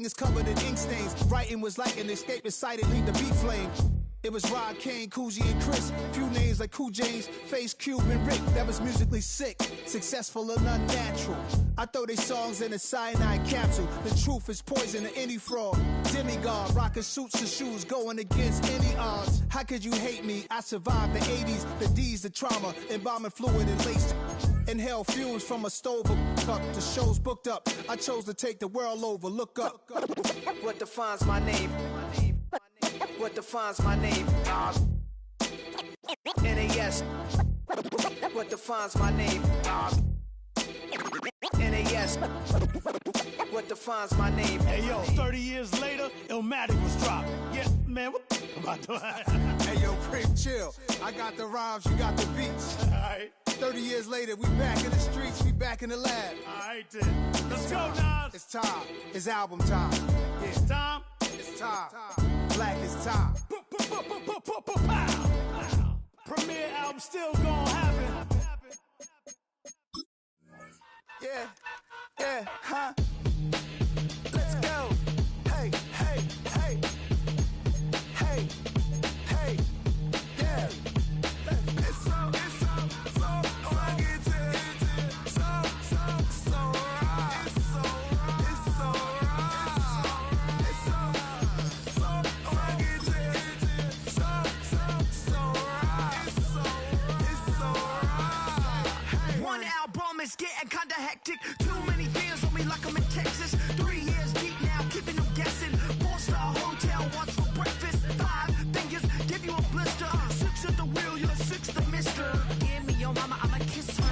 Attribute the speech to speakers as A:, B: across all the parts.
A: is covered in ink stains. Writing was like an escape inside it, leave the beat flame. It was Rod, Kane, Coogee, and Chris. Few names like Cool James, Face, Cube, and Rick. That was musically sick, successful and unnatural. I throw they songs in a cyanide capsule. The truth is poison to any fraud. Demigod, rocking suits and shoes, going against any odds. How could you hate me? I survived the 80s, the D's, the trauma, embalming fluid and laced. Inhale fumes from a stove up. The show's booked up. I chose to take the world over. Look up. What defines my name? What defines my name? NAS. What defines my name? NAS. What defines my name?
B: Hey yo, 30 years later, Illmatic was dropped. Yeah, man, what the am I doing?
A: Hey yo, Prim, chill. I got the rhymes, you got the beats.
B: Alright.
A: 30 years later, we back in the streets, we back in the lab.
B: Alright then. Let's go, Nas.
A: It's time. It's album time. Yeah.
B: It's time.
A: It's time. Black is time.
B: Premiere album still gonna happen.
A: Yeah, huh? Let's go. Hey, hey, hey. Hey, hey, yeah. It's so rugged. So right. It's so right. It's so rugged. It's so right.
C: One album is getting kinda hectic. Too many fans on me like I'm in Texas. 3 years deep now, keeping them guessing. 4-star hotel, what's for breakfast? 5 fingers, give you a blister. 6 at the wheel, you're 6 the mister. Give me your mama, I'ma kiss her.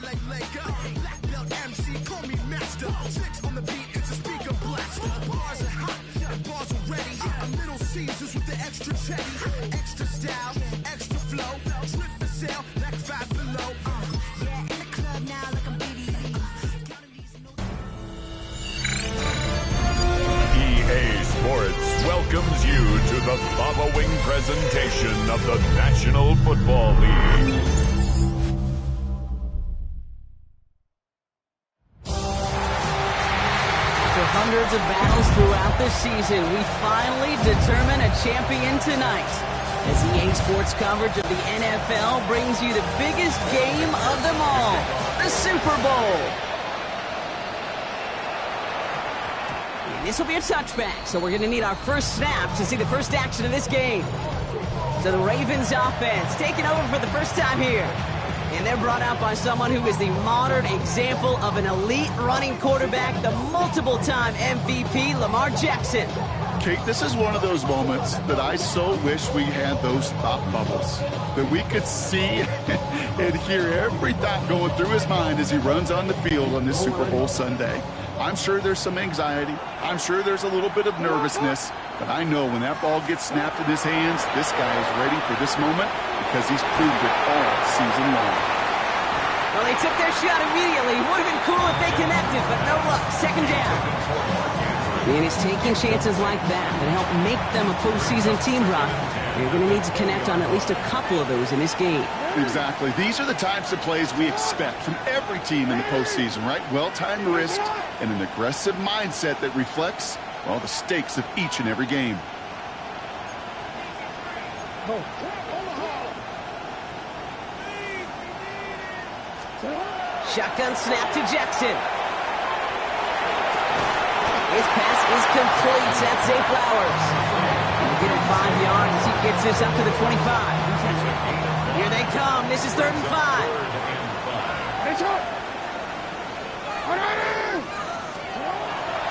C: LA Laker, black belt MC, call me master. 6 on the beat, it's a speaker blaster. Bars are hot, and bars are ready. I'm Little Caesars with the extra chetty. Extra style, extra flow. Trip for sale, like 5 below. Yeah, in the club now, like I'm BD.
D: EA Sports welcomes you to the following presentation of the National Football League.
E: After hundreds of battles throughout the season, we finally determine a champion tonight. As EA Sports coverage of the NFL brings you the biggest game of them all, the Super Bowl. And this will be a touchback, so we're going to need our first snap to see the first action of this game. So the Ravens offense taking over for the first time here. And they're brought out by someone who is the modern example of an elite running quarterback, the multiple-time MVP, Lamar Jackson.
F: Kate, this is one of those moments that I so wish we had those thought bubbles, that we could see and hear every thought going through his mind as he runs on the field on this Super Bowl Sunday. I'm sure there's some anxiety. I'm sure there's a little bit of nervousness. But I know when that ball gets snapped in his hands, this guy is ready for this moment because he's proved it all season long.
E: Well, they took their shot immediately. Would have been cool if they connected, but no luck. Second down. And it's taking chances like that help make them a postseason team, Brock. You're going to need to connect on at least a couple of those in this game.
F: Exactly. These are the types of plays we expect from every team in the postseason, right? Well-timed risk and an aggressive mindset that reflects, well, the stakes of each and every game.
E: Shotgun snap to Jackson. His pass is complete. That's Zay Flowers. He'll get him 5 yards as he gets this up to the 25. Here they come. This is 3rd and 5.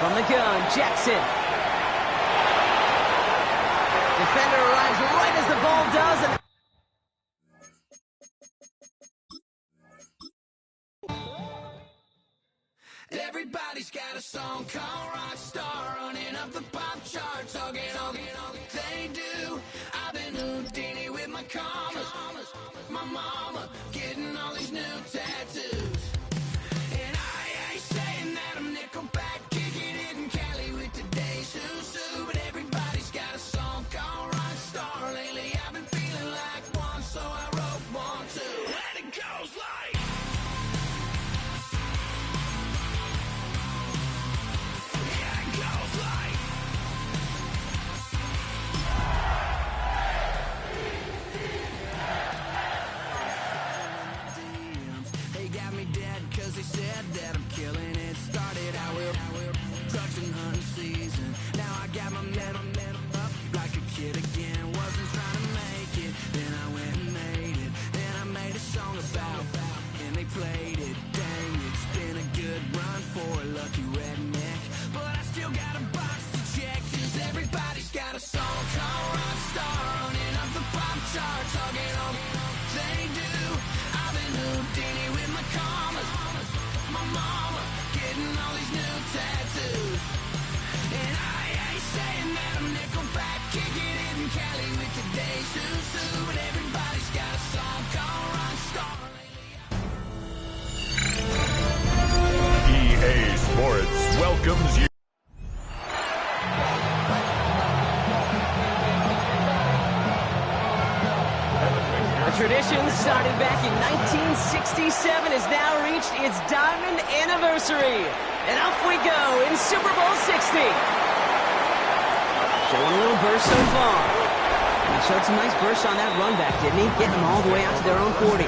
E: From the gun, Jackson. Defender arrives right as the ball does. And
C: Everybody's got a song called Rockstar, running up the pop charts, all they do. I've been Houdini with my commas, my mama getting all these new tattoos. And I ain't saying that I'm Nickelback, kicking it in Cali with today's Susu, but everybody's got a song called Rockstar. Lately I've been feeling like one, so I wrote one too. And it goes like dead, cause they said that I'm killing it. Started out with trucks and hunting season. Now I got my metal up like a kid again. Wasn't trying to make it, then I went and made it. Then I made a song about and they played it. Dang, it's been a good run for a lucky redneck, but I still got a box to check, cause everybody's got a song called Rockstar, running up the pop charts, hugging on they do. I've been Houdini with my commas, my mama getting all these new tattoos, and I ain't saying that I'm Nickelback, kicking it in Cali with today's Susu, but everybody's got a song called Rockstar.
D: EA Sports welcomes you.
E: A tradition started back in 1967 has now reached its diamond anniversary. And off we go in Super Bowl 60. Showing a little burst so far. He showed some nice bursts on that run back, didn't he? Getting them all the way out to their own 40.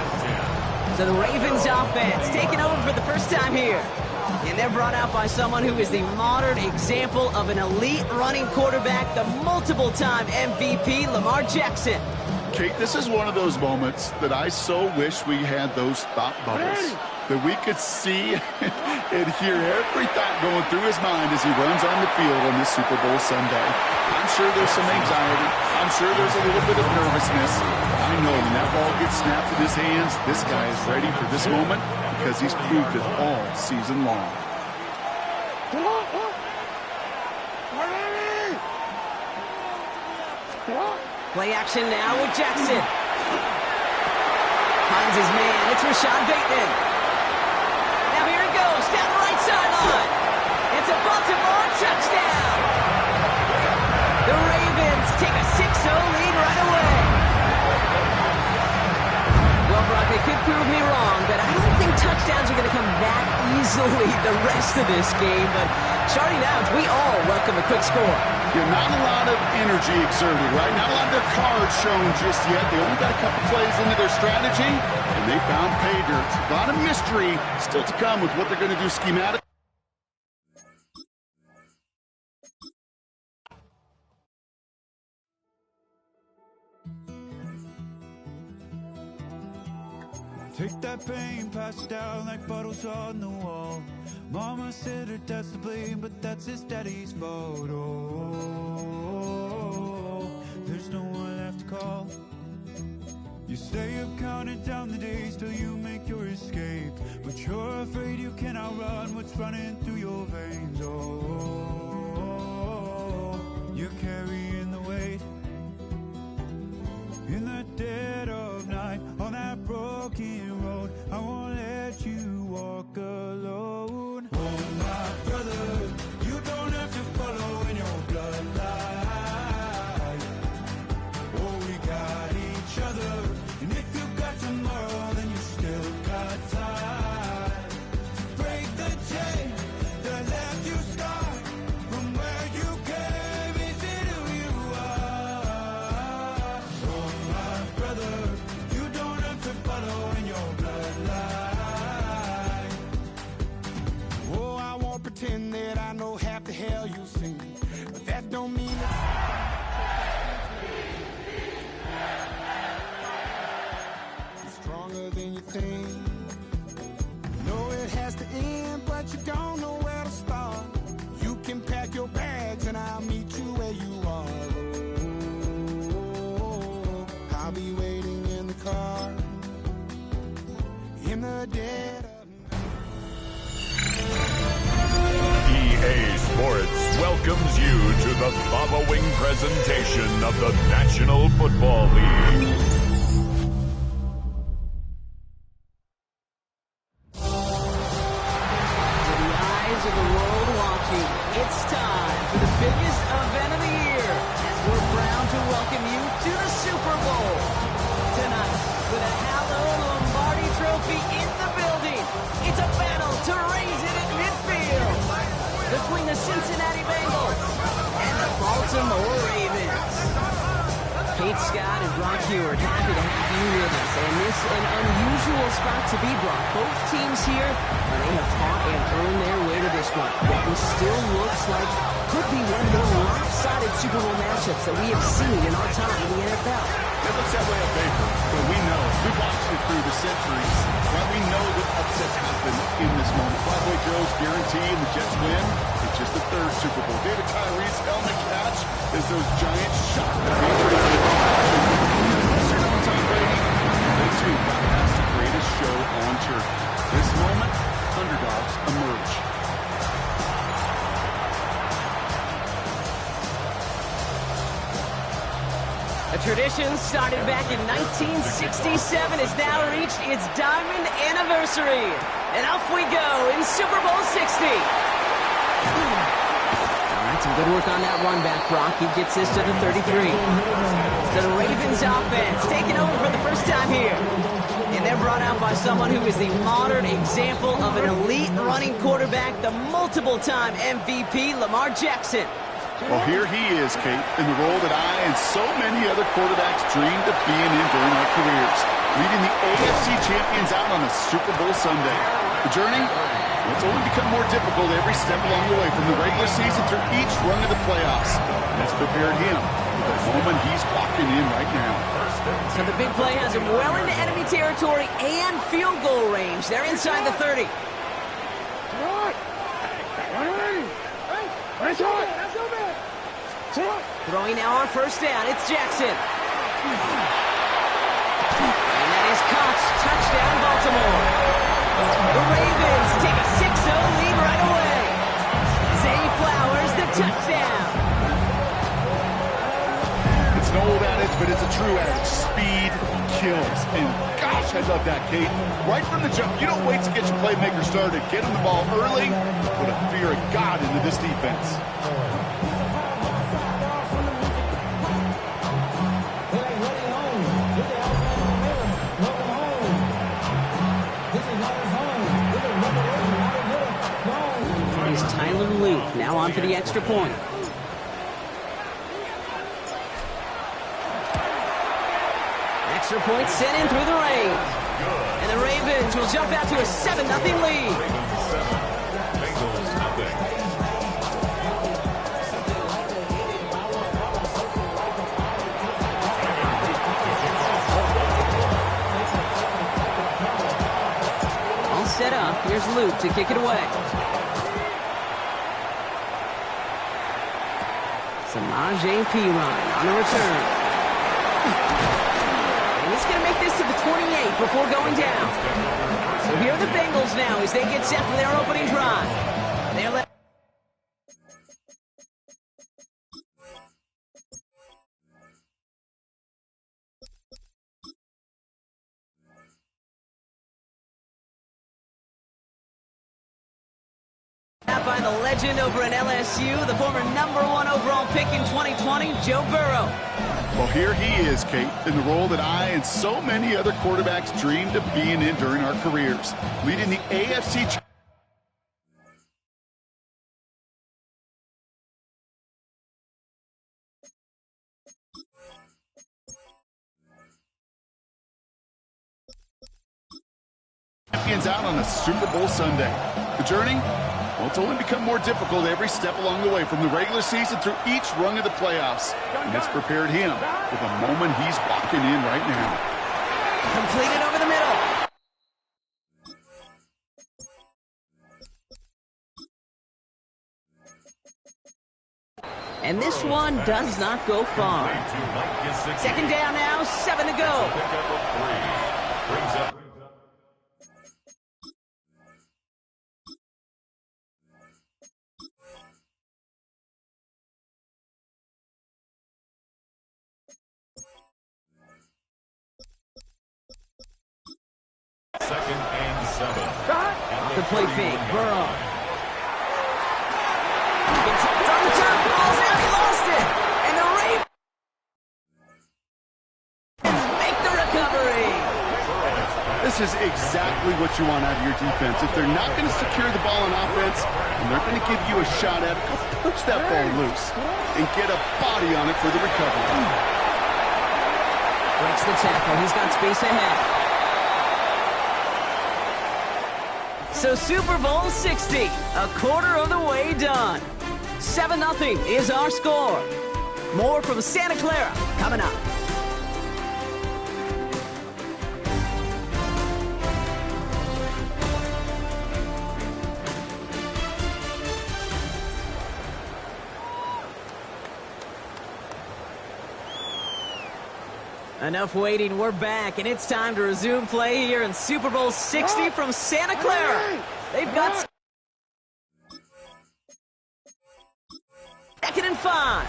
E: So the Ravens offense taking over for the first time here. And they're brought out by someone who is the modern example of an elite running quarterback, the multiple-time MVP, Lamar Jackson.
F: Kate, this is one of those moments that I so wish we had those thought bubbles, that we could see and hear every thought going through his mind as he runs on the field on this Super Bowl Sunday. I'm sure there's some anxiety. I'm sure there's a little bit of nervousness. I know when that ball gets snapped in his hands, this guy is ready for this moment because he's proved it all season long.
E: Play action now with Jackson. Finds his man. It's Rashad Bateman. Now here he goes down the right sideline. It's a Baltimore touchdown. The Ravens take a 6-0 lead right away. Well, Brock, they could prove me wrong, but I don't think touchdowns are going to come that easily the rest of this game. But starting out, we all welcome a quick score.
F: Yeah, not a lot of energy exerted, right? Not a lot of their cards shown just yet. They only got a couple plays into their strategy, and they found pay dirt. A lot of mystery still to come with what they're going to do schematic.
G: Take that pain, pass it down like bottles on the wall. Mama said her dad's to blame, but that's his daddy's fault. Oh, there's no one left to call. You stay up counting down the days till you make your escape, but you're afraid you cannot run what's running through your veins. Oh, you're carrying the weight in the dead of night on that broken road. I won't let you walk alone. Oh, my brother, you don't have to follow in your bloodline. Oh, we got each other, and if you got tomorrow, then you still got time to break the chain that left you scarred from where you came into who you are. Oh, my brother, you don't have to follow in your bloodline.
A: Oh, I won't pretend that I know half the hell you sing, but that don't mean it's stronger than you think. Know it has to end, but you don't know where to start. You can pack your bags and I'll meet you where you are. Oh, I'll be waiting in the car in the dead of
D: EA Sports welcomes you to the Baba Wing presentation of the National Football League.
E: To the eyes of the world watching, it's time for the biggest event of the year as we're proud to welcome you to the Super Bowl. Tonight, with a hallowed Lombardi trophy in the building, it's a battle to raise it at midfield between the Cincinnati Bengals and the Baltimore Ravens. Kate Scott and Brock Heward, happy to have you with us. And this an unusual spot to be, Brock. Both teams here, they have fought and earned their way to this one. But it still looks like could be one of the more lopsided Super Bowl matchups that we have seen in our time in the NFL.
F: It looks that way on paper, but we know. We've watched it through the centuries. Right? We know that upsets happen in this moment. Broadway Joe's guarantee and the Jets win. It's just the third Super Bowl. David Tyree's helmet catch is those Giants shock the Patriots in the Unless you're knowing Tom Brady, they too got past the greatest show on turf. This moment, underdogs emerge.
E: A tradition started back in 1967 has now reached its diamond anniversary. And off we go in Super Bowl 60. All right, some good work on that run back, Brock. He gets this to the 33. So the Ravens offense taking over for the first time here. And they're brought out by someone who is the modern example of an elite running quarterback, the multiple-time MVP, Lamar Jackson.
F: Well, here he is, Kate, in the role that I and so many other quarterbacks dreamed of being in during our careers, leading the AFC champions out on a Super Bowl Sunday. The journey? Well, it's only become more difficult every step along the way, from the regular season through each run of the playoffs. And that's prepared him for the moment he's walking in right now.
E: So the big play has him well into enemy territory and field goal range. They're inside the 30. Throwing now on first down. It's Jackson. And that is Cox. Touchdown, Baltimore. The Ravens take a 6-0 lead right away. Zay Flowers, the touchdown.
F: It's an old adage, but it's a true adage. Speed kills. And gosh, I love that, Kate. Right from the jump, you don't wait to get your playmaker started. Get him the ball early. Put a fear of God into this defense.
E: Tyler Luke now on for the extra point. Extra point sent in through the rain. And the Ravens will jump out to a 7-0 lead. All set up. Here's Luke to kick it away. Samaje Perine on the return. And he's going to make this to the 28 before going down. So here are the Bengals now as they get set for their opening drive. They're left. By the legend over at LSU, the former #1 overall pick in 2020, Joe Burrow.
F: Well, here he is, Kate, in the role that I and so many other quarterbacks dreamed of being in during our careers, leading the AFC champions out on a Super Bowl Sunday. The journey? Well, it's only become more difficult every step along the way, from the regular season through each run of the playoffs. And it's prepared him for the moment he's walking in right now.
E: Completed over the middle. And this one does not go far. Second down now, 7 to go.
D: Second and 7.
E: Off the play fake, Burrow. It's on the top, ball's out, he lost it. And the Ravens make the recovery.
F: This is exactly what you want out of your defense. If they're not going to secure the ball on offense, and they're going to give you a shot at it, go push that ball loose and get a body on it for the recovery.
E: Breaks the tackle. He's got space ahead. So Super Bowl 60, a quarter of the way done. 7-0 is our score. More from Santa Clara coming up. Enough waiting, we're back, and it's time to resume play here in Super Bowl 60 from Santa Clara. They've got 2nd and 5.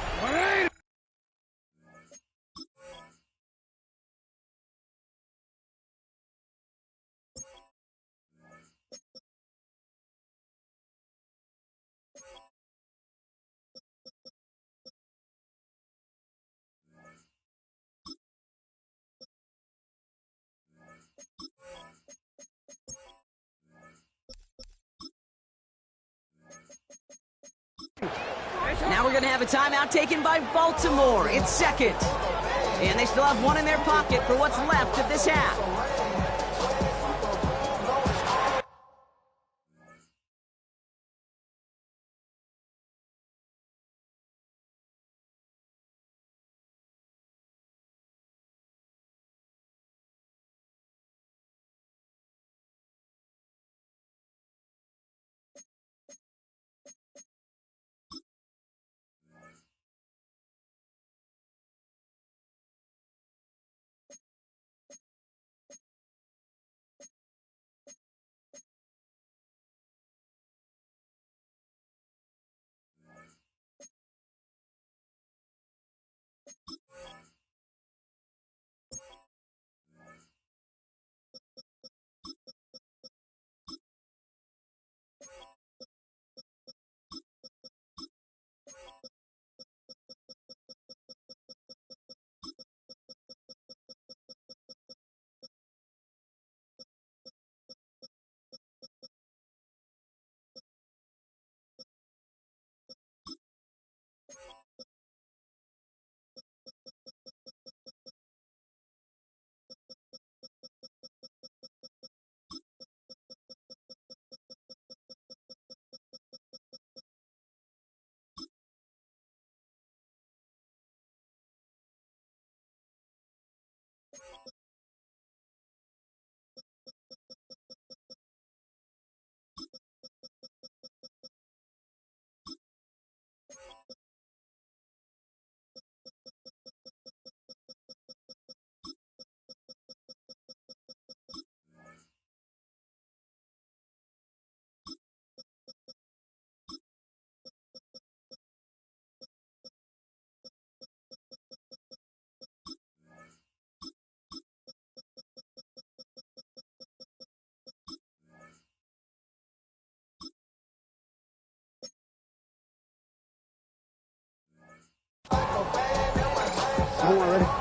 E: Now we're going to have a timeout taken by Baltimore. It's 2nd. And they still have one in their pocket for what's left of this half.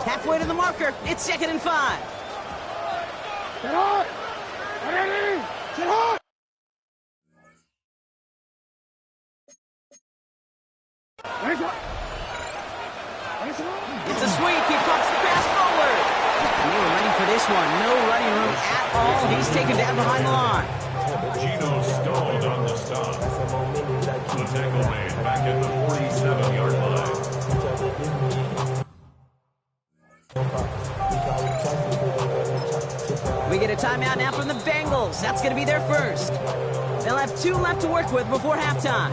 E: Halfway to the marker. It's 2nd and 5.
H: Get on! Ready! Get on!
E: It's a sweep. He pumps the pass forward. And they were running for this one. No running room at all. He's taken down behind the line.
D: Gino stalled on the stop. The tackle made back at the 47-yard line.
E: We get a timeout now from the Bengals. That's going to be their first. They'll have 2 left to work with before halftime.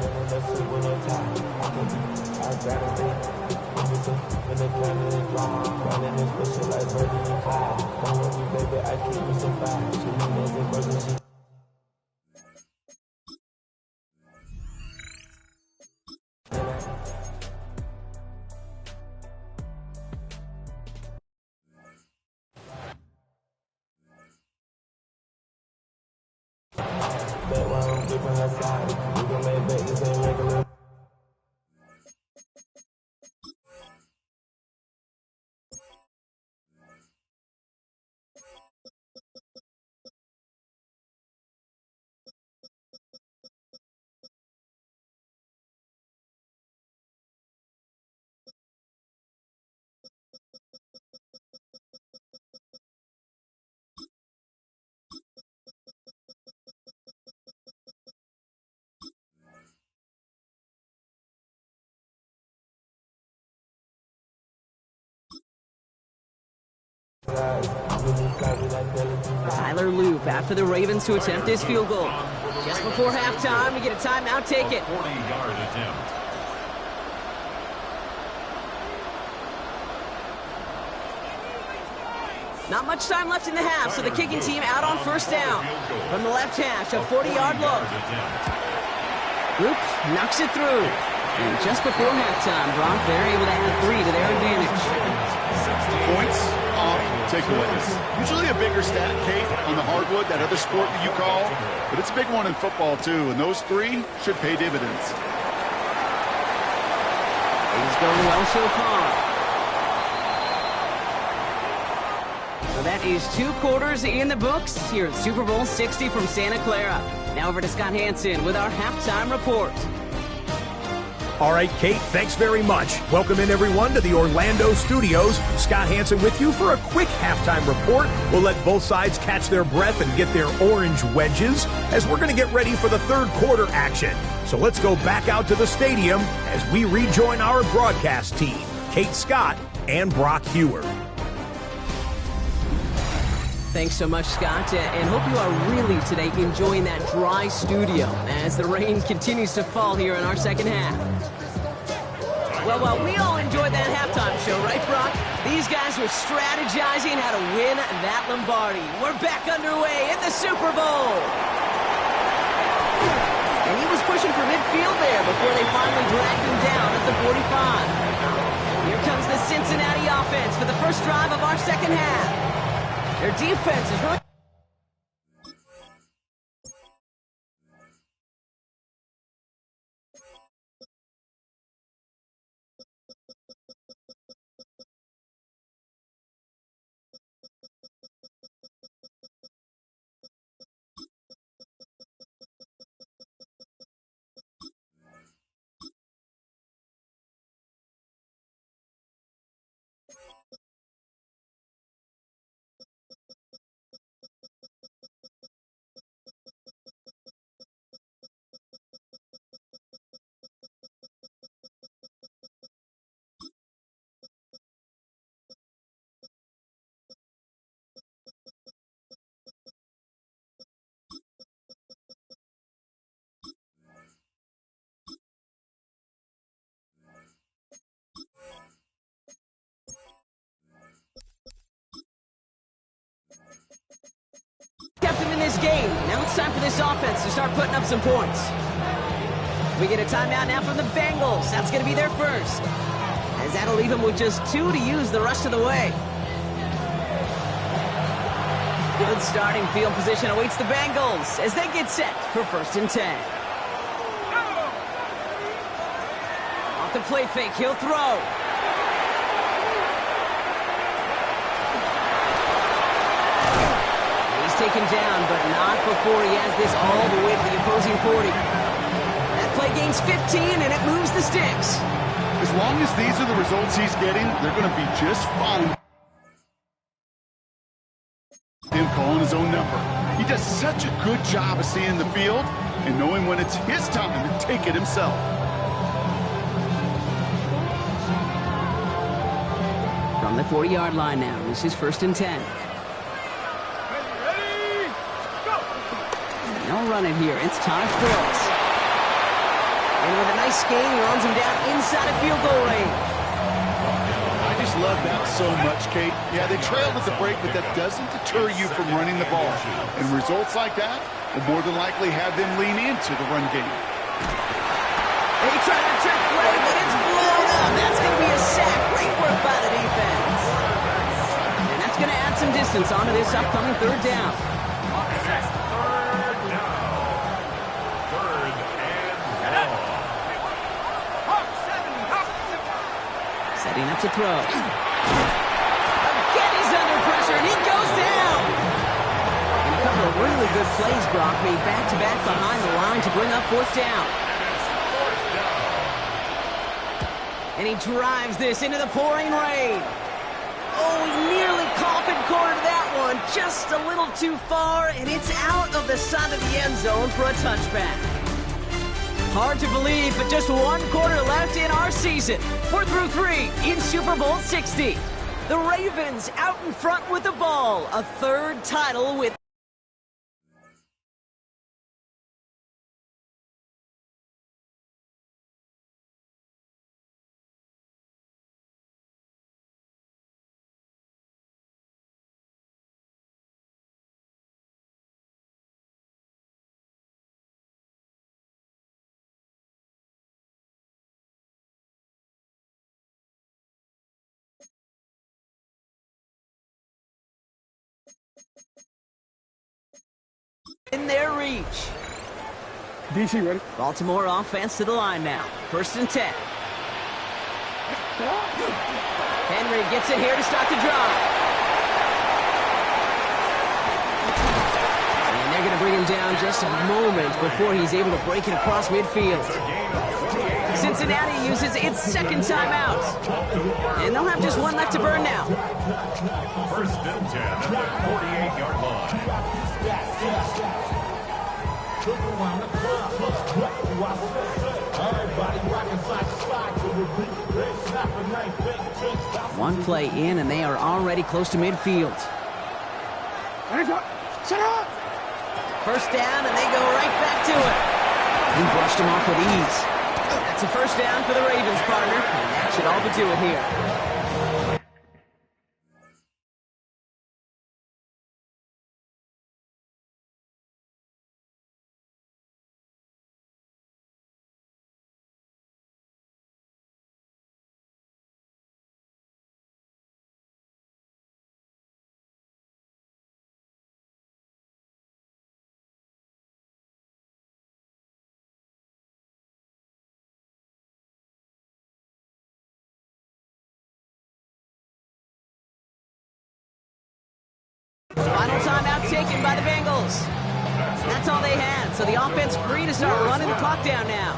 E: Tyler Loop after the Ravens to attempt this field goal. Just before halftime, we get a timeout, take it.
D: 40-yard attempt.
E: Not much time left in the half, so the kicking team out on first down. From the left hash, a 40-yard look. Loop knocks it through. And just before halftime, Brock, they're able to add 3 to their advantage.
F: Points off takeaways. Usually a bigger stat, Kate, on the hardwood, that other sport that you call. But it's a big one in football, too. And those 3 should pay dividends.
E: It's going well so far. So that is 2 quarters in the books here at Super Bowl 60 from Santa Clara. Now over to Scott Hansen with our halftime report.
I: All right, Kate, thanks very much. Welcome in, everyone, to the Orlando studios. Scott Hansen with you for a quick halftime report. We'll let both sides catch their breath and get their orange wedges as we're going to get ready for the third quarter action. So let's go back out to the stadium as we rejoin our broadcast team, Kate Scott and Brock Hewer.
E: Thanks so much, Scott, and hope you are really today enjoying that dry studio as the rain continues to fall here in our second half. Well, we all enjoyed that halftime show, right, Brock? These guys were strategizing how to win that Lombardi. We're back underway in the Super Bowl. And he was pushing for midfield there before they finally dragged him down at the 45. Here comes the Cincinnati offense for the first drive of our second half. Their defense is really... kept him in this game. Now it's time for this offense to start putting up some points. We get a timeout now from the Bengals. That's going to be their first, as that'll leave them with just 2 to use the rest of the way. Good starting field position awaits the Bengals as they get set for 1st and 10. Off the play fake, he'll throw. Taken down, but not before he has this all the way to the opposing 40. That play gains 15, and it moves the sticks.
F: As long as these are the results he's getting, they're going to be just fine. Him calling his own number. He does such a good job of seeing the field and knowing when it's his time to take it himself.
E: From the 40-yard line now, this is 1st and 10. No running here. It's Todd Brooks. And with a nice gain, he runs him down inside of field goal range.
F: I just love that so much, Kate. Yeah, they trailed at the break, but that doesn't deter you from running the ball. And results like that will more than likely have them lean into the run game.
E: They try to trick play, but it's blown up. That's going to be a sack. Great work by the defense. And that's going to add some distance onto this upcoming 3rd down. Setting up to throw. Again, he's under pressure, and he goes down. And a couple of really good plays, Brock, made back-to-back behind the line to bring up 4th down. And he drives this into the pouring rain. Oh, he nearly coffin cornered that one. Just a little too far, and it's out of the side of the end zone for a touchback. Hard to believe, but just 1 quarter left in our season. We're through 3 in Super Bowl 60. The Ravens out in front with the ball. A third title with... in their reach.
H: DC, ready?
E: Baltimore offense to the line now. 1st and 10. Henry gets it here to start the drive. And they're going to bring him down just a moment before he's able to break it across midfield. Cincinnati uses its second timeout. And they'll have just one left to burn now.
D: 1st and 10 at the 48-yard line.
E: One play in, and they are already close to midfield.
H: Set up!
E: 1st down, and they go right back to it. He brushed him off with ease. That's a 1st down for the Ravens, partner, and that should all but do it here. Final timeout taken by the Bengals. That's all they had, so the offense free to start running the clock down now.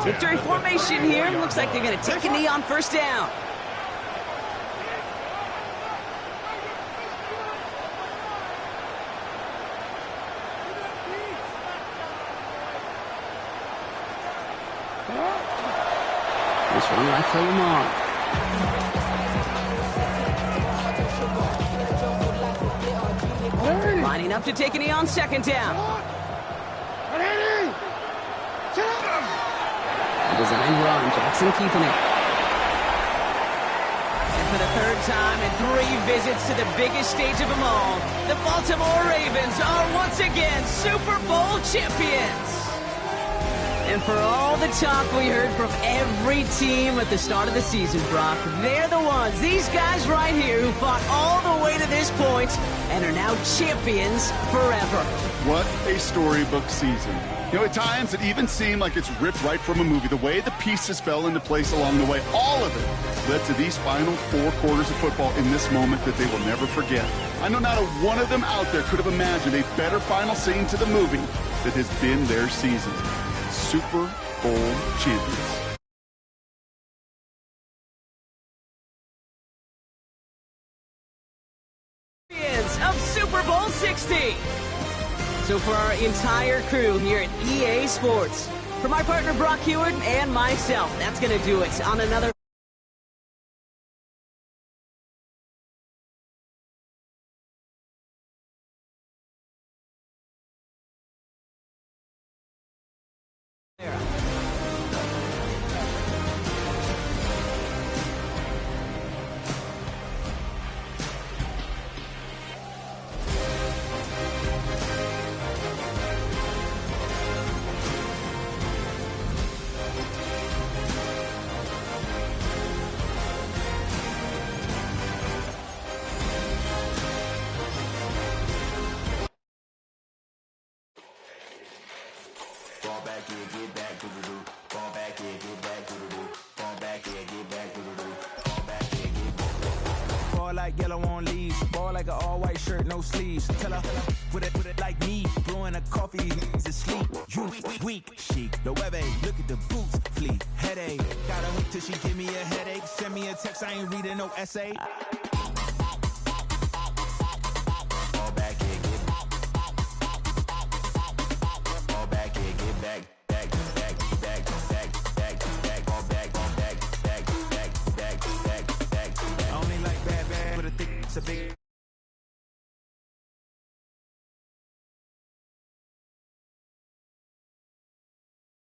E: Victory formation here. Looks like they're going to take a knee on 1st down. This one right for Lamar. Lining up to take a knee on 2nd down. Design run, Jackson keeping it. And for the 3rd time in 3 visits to the biggest stage of them all, the Baltimore Ravens are once again Super Bowl champions. And for all the talk we heard from every team at the start of the season, Brock, they're the ones, these guys right here, who fought all the way to this point and are now champions forever.
F: What a storybook season. You know, at times it even seemed like it's ripped right from a movie. The way the pieces fell into place along the way, all of it led to these final 4 quarters of football in this moment that they will never forget. I know not a one of them out there could have imagined a better final scene to the movie that has been their season. Super Bowl champions.
E: Of Super Bowl 60. So for our entire crew here at EA Sports, for my partner Brock Hewitt and myself, that's going to do it on another
J: like yellow on leaves. Ball like an all-white shirt, no sleeves. Tell her, put it like me. Blowing a coffee, he's asleep. You weak, chic. The webby, look at the boots, fleet. Headache, got a hook till she give me a headache. Send me a text, I ain't reading no essay. Fall back here, get back. Only like that. a big